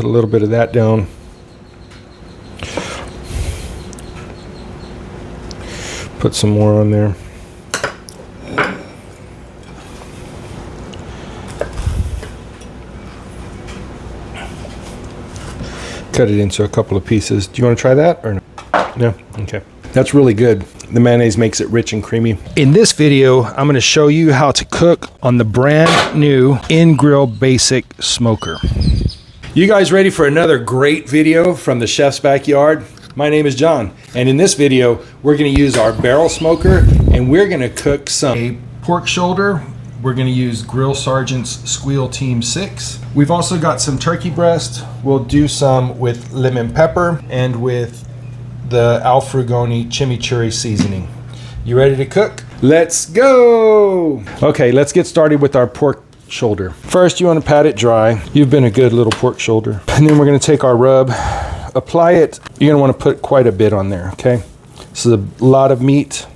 Put a little bit of that down. Put some more on there. Cut it into a couple of pieces. Do you want to try that or no? No? Okay. That's really good. The mayonnaise makes it rich and creamy. In this video, I'm going to show you how to cook on the brand new InGrill Basic Smoker. You guys ready for another great video from the chef's backyard? My name is John, and in this video, we're going to use our barrel smoker, and we're going to cook some pork shoulder. We're going to use Grill Sergeant's Squeal Team 6. We've also got some turkey breast. We'll do some with lemon pepper and with the Al Frugoni chimichurri seasoning. You ready to cook? Let's go! Okay, let's get started with our pork shoulder. First, you want to pat it dry. You've been a good little pork shoulder. And then we're going to take our rub, apply it. You're going to want to put quite a bit on there, okay? This is a lot of meat.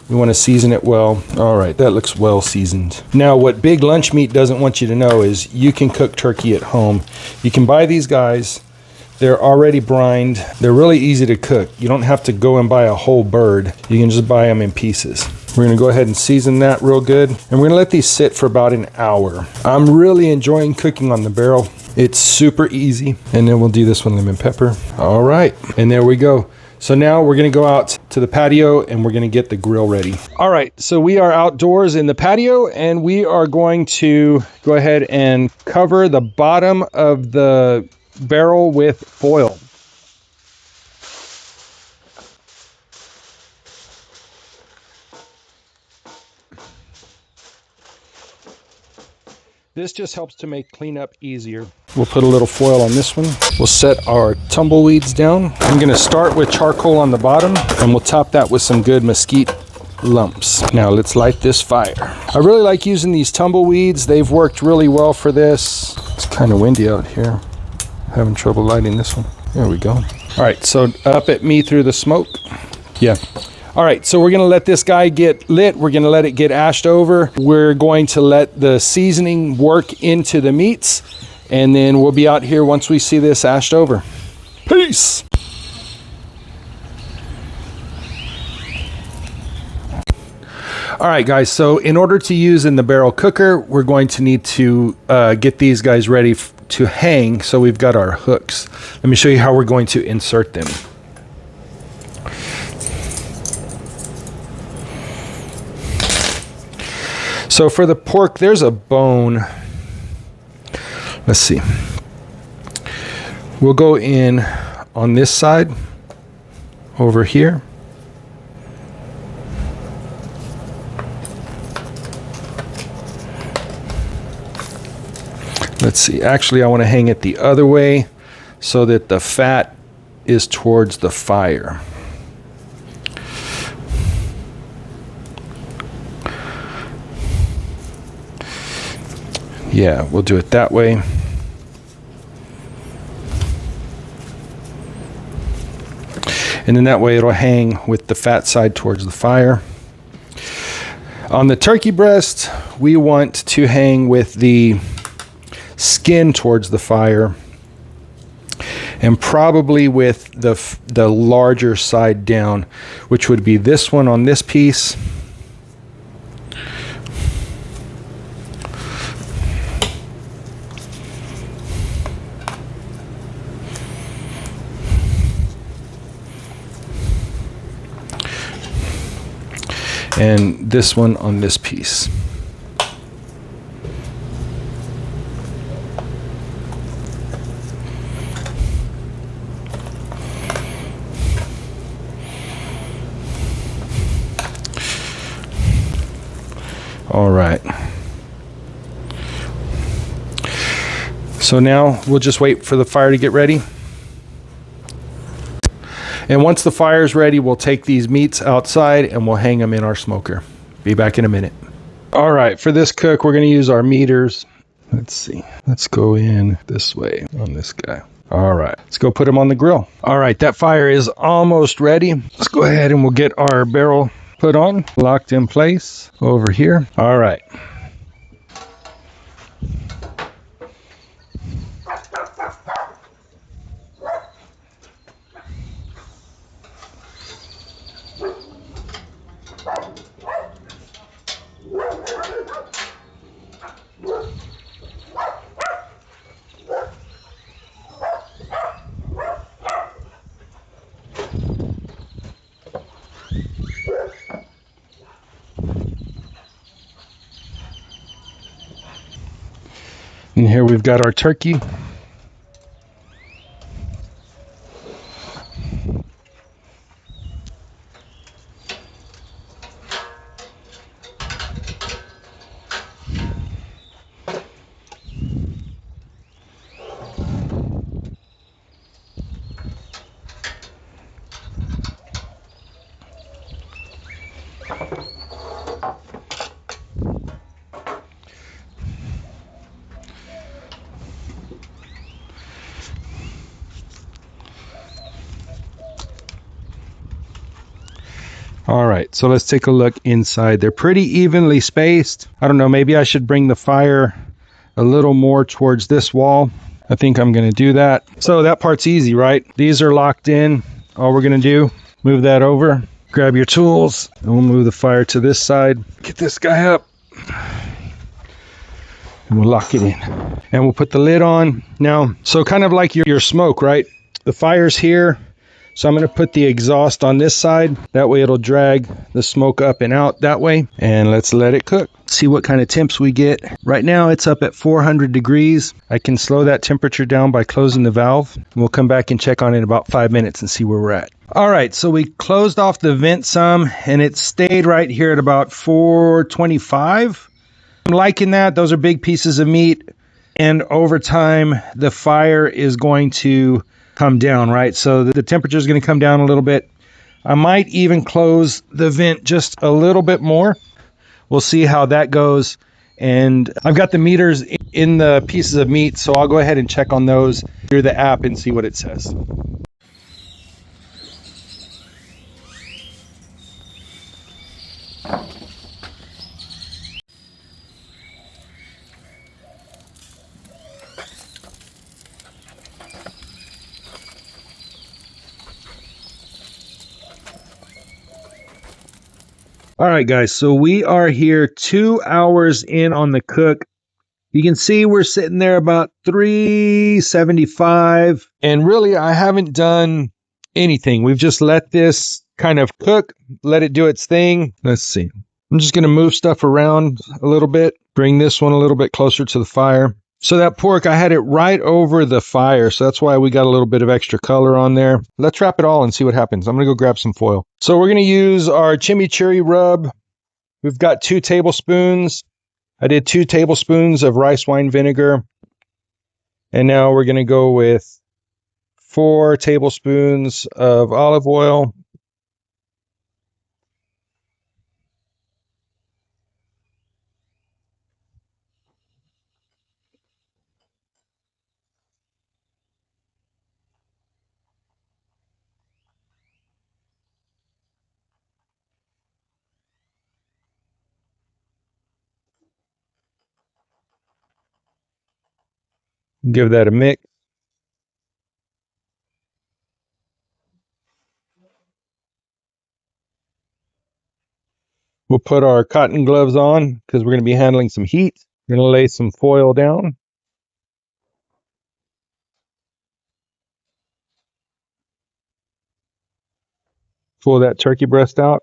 We want to season it well. All right, that looks well seasoned. Now, what Big Lunch Meat doesn't want you to know is you can cook turkey at home. You can buy these guys. They're already brined. They're really easy to cook. You don't have to go and buy a whole bird. You can just buy them in pieces. We're gonna go ahead and season that real good. And we're gonna let these sit for about an hour. I'm really enjoying cooking on the barrel. It's super easy. And then we'll do this one, lemon pepper. All right, and there we go. So now we're gonna go out to the patio and we're gonna get the grill ready. All right, so we are outdoors in the patio and we are going to go ahead and cover the bottom of the barrel with foil. This just helps to make cleanup easier. We'll put a little foil on this one. We'll set our tumbleweeds down. I'm gonna start with charcoal on the bottom and we'll top that with some good mesquite lumps. Now let's light this fire. I really like using these tumbleweeds. They've worked really well for this. It's kind of windy out here. Having trouble lighting this one. There we go. All right, so up at me through the smoke. Yeah. All right, so we're gonna let this guy get lit. We're gonna let it get ashed over. We're going to let the seasoning work into the meats, and then we'll be out here once we see this ashed over. Peace. All right, guys, so in order to use in the barrel cooker, we're going to need to get these guys ready to hang. So we've got our hooks. Let me show you how we're going to insert them. So for the pork, there's a bone. Let's see. We'll go in on this side over here. Let's see, actually I want to hang it the other way so that the fat is towards the fire. Yeah, we'll do it that way. And then that way it'll hang with the fat side towards the fire. On the turkey breast, we want to hang with the skin towards the fire and probably with the larger side down, which would be this one on this piece. And this one on this piece. All right. So now we'll just wait for the fire to get ready. And once the fire's ready, we'll take these meats outside and we'll hang them in our smoker. Be back in a minute. All right, for this cook, we're going to use our meters. Let's see. Let's go in this way on this guy. All right, let's go put him on the grill. All right, that fire is almost ready. Let's go ahead and we'll get our barrel put on, locked in place over here. All right. And here we've got our turkey. All right, so let's take a look inside. They're pretty evenly spaced. I don't know, maybe I should bring the fire a little more towards this wall. I think I'm going to do that. So that part's easy, right? These are locked in. All we're going to do, move that over, grab your tools, and we'll move the fire to this side. Get this guy up. And we'll lock it in. And we'll put the lid on. Now, so kind of like your smoke, right? The fire's here. So I'm going to put the exhaust on this side. That way it'll drag the smoke up and out that way. And let's let it cook. See what kind of temps we get. Right now it's up at 400 degrees. I can slow that temperature down by closing the valve. We'll come back and check on it in about 5 minutes and see where we're at. All right, so we closed off the vent some and it stayed right here at about 425. I'm liking that. Those are big pieces of meat. And over time, the fire is going to come down, right? So the temperature is going to come down a little bit. I might even close the vent just a little bit more. We'll see how that goes. And I've got the meters in the pieces of meat, so I'll go ahead and check on those through the app and see what it says. All right, guys, so we are here 2 hours in on the cook. You can see we're sitting there about 375. And really, I haven't done anything. We've just let this kind of cook, let it do its thing. Let's see. I'm just going to move stuff around a little bit, bring this one a little bit closer to the fire. So that pork, I had it right over the fire, so that's why we got a little bit of extra color on there. Let's wrap it all and see what happens. I'm going to go grab some foil. So we're going to use our chimichurri rub. We've got 2 tablespoons. I did 2 tablespoons of rice wine vinegar. And now we're going to go with 4 tablespoons of olive oil. Give that a mix. We'll put our cotton gloves on because we're going to be handling some heat. We're going to lay some foil down. Pull that turkey breast out.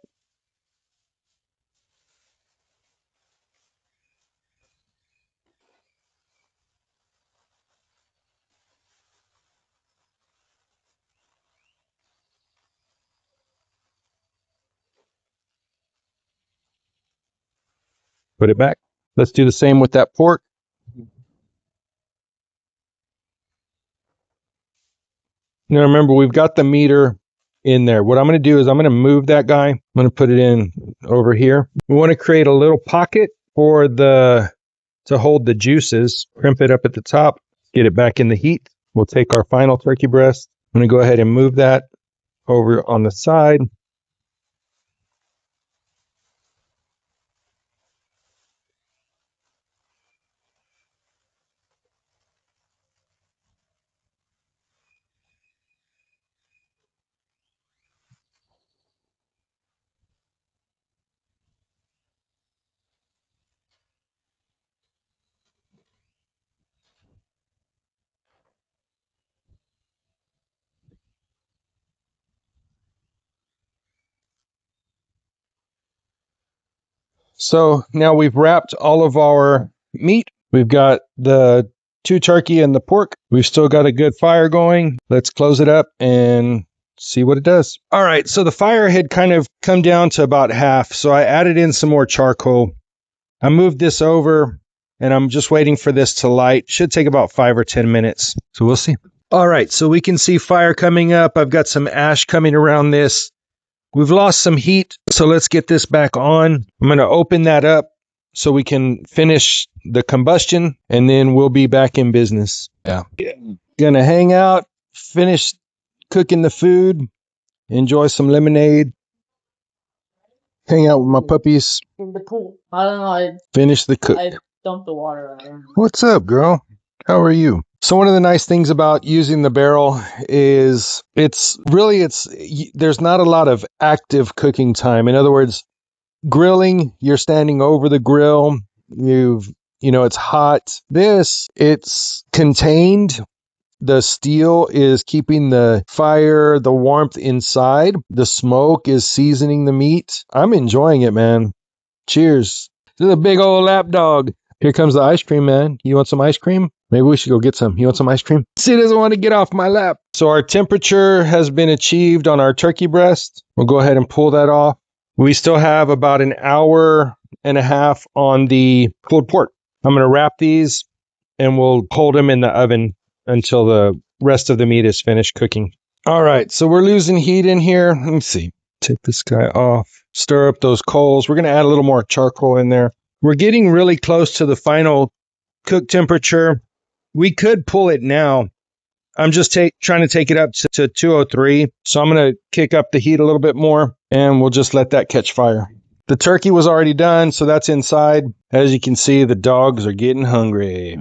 Put it back. Let's do the same with that pork. Now remember, we've got the meter in there. What I'm going to do is I'm going to move that guy. I'm going to put it in over here. We want to create a little pocket for to hold the juices. Crimp it up at the top. Get it back in the heat. We'll take our final turkey breast. I'm going to go ahead and move that over on the side. So now we've wrapped all of our meat. We've got the 2 turkey and the pork. We've still got a good fire going. Let's close it up and see what it does. All right, so the fire had kind of come down to about half, so I added in some more charcoal. I moved this over, and I'm just waiting for this to light. Should take about 5 or 10 minutes, so we'll see. All right, so we can see fire coming up. I've got some ash coming around this. We've lost some heat, so let's get this back on. I'm going to open that up so we can finish the combustion, and then we'll be back in business. Yeah. Going to hang out, finish cooking the food, enjoy some lemonade, hang out with my puppies. In the pool. I don't know. Finish the cook. I dumped the water out. What's up, girl? How are you? So one of the nice things about using the barrel is there's not a lot of active cooking time. In other words, grilling, you're standing over the grill, it's hot. It's contained. The steel is keeping the fire, the warmth inside. The smoke is seasoning the meat. I'm enjoying it, man. Cheers. This is a big old lap dog. Here comes the ice cream, man. You want some ice cream? Maybe we should go get some. You want some ice cream? She doesn't want to get off my lap. So our temperature has been achieved on our turkey breast. We'll go ahead and pull that off. We still have about an hour and a half on the pulled pork. I'm going to wrap these and we'll hold them in the oven until the rest of the meat is finished cooking. All right, so we're losing heat in here. Let me see. Take this guy off. Stir up those coals. We're going to add a little more charcoal in there. We're getting really close to the final cook temperature. We could pull it now. I'm just trying to take it up to 203. So I'm going to kick up the heat a little bit more, and we'll just let that catch fire. The turkey was already done, so that's inside. As you can see, the dogs are getting hungry.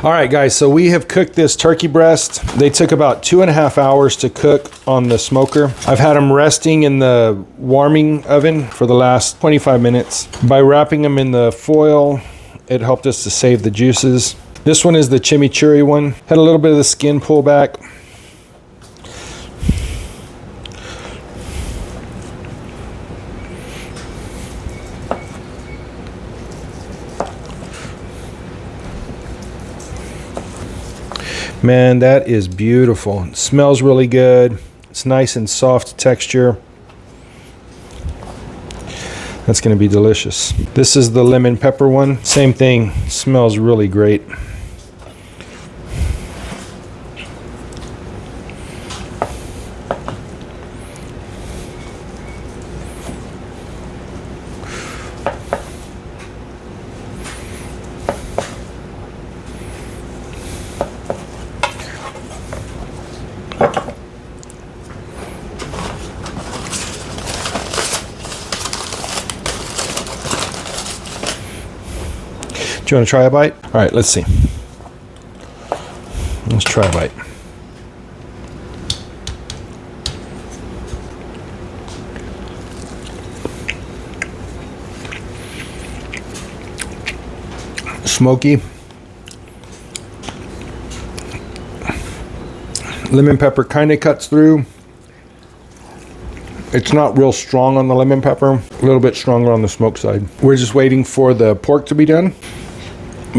All right, guys, so we have cooked this turkey breast. They took about 2.5 hours to cook on the smoker. I've had them resting in the warming oven for the last 25 minutes. By wrapping them in the foil, it helped us to save the juices. This one is the chimichurri one. Had a little bit of the skin pull back. Man, that is beautiful. It smells really good. It's nice and soft texture. That's going to be delicious. This is the lemon pepper one. Same thing. Smells really great. Do you want to try a bite? All right, let's see. Let's try a bite. Smoky. Lemon pepper kind of cuts through. It's not real strong on the lemon pepper, a little bit stronger on the smoke side. We're just waiting for the pork to be done.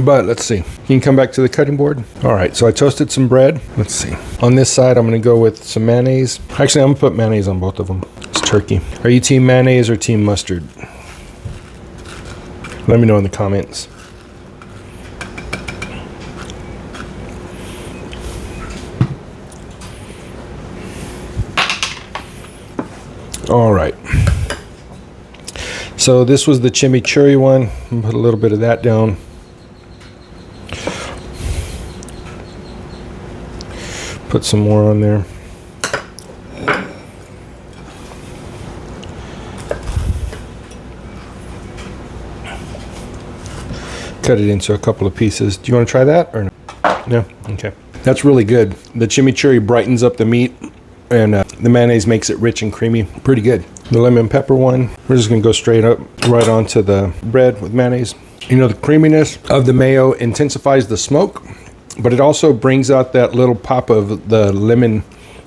But let's see. You can come back to the cutting board. All right, so I toasted some bread. Let's see. On this side, I'm going to go with some mayonnaise. Actually, I'm going to put mayonnaise on both of them. It's turkey. Are you team mayonnaise or team mustard? Let me know in the comments. All right. So this was the chimichurri one. I'll put a little bit of that down. Put some more on there. Cut it into a couple of pieces. Do you want to try that or no? No? Okay. That's really good. The chimichurri brightens up the meat, and the mayonnaise makes it rich and creamy. Pretty good. The lemon pepper one, we're just going to go straight up right onto the bread with mayonnaise. You know, the creaminess of the mayo intensifies the smoke, but it also brings out that little pop of the lemon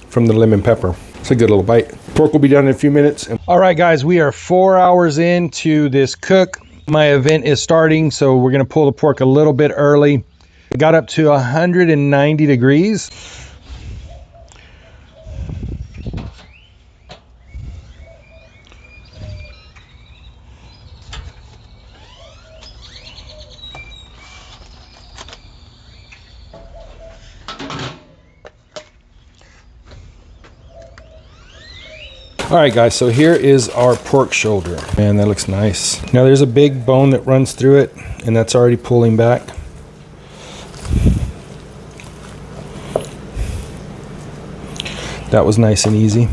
from the lemon pepper. It's a good little bite. Pork will be done in a few minutes. All right, guys, we are 4 hours into this cook. My event is starting, so we're going to pull the pork a little bit early. It got up to 190 degrees. All right, guys, so here is our pork shoulder. Man, that looks nice. Now there's a big bone that runs through it, and that's already pulling back. That was nice and easy.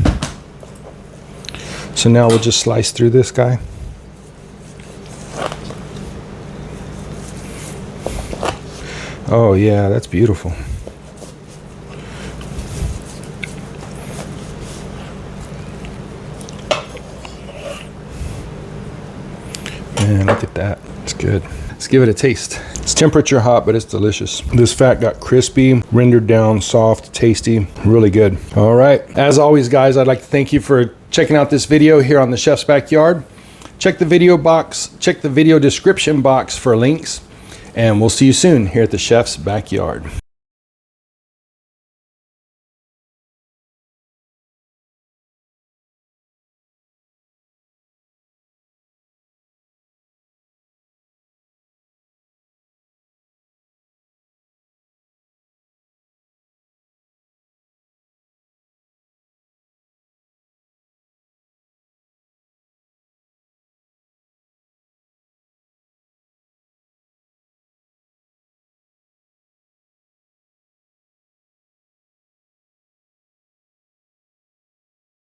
So now we'll just slice through this guy. Oh yeah, that's beautiful. Man, look at that. It's good. Let's give it a taste. It's temperature hot, but it's delicious. This fat got crispy, rendered down, soft, tasty, really good. All right. As always, guys, I'd like to thank you for checking out this video here on the Chef's Backyard. Check the video description box for links, and we'll see you soon here at the Chef's Backyard.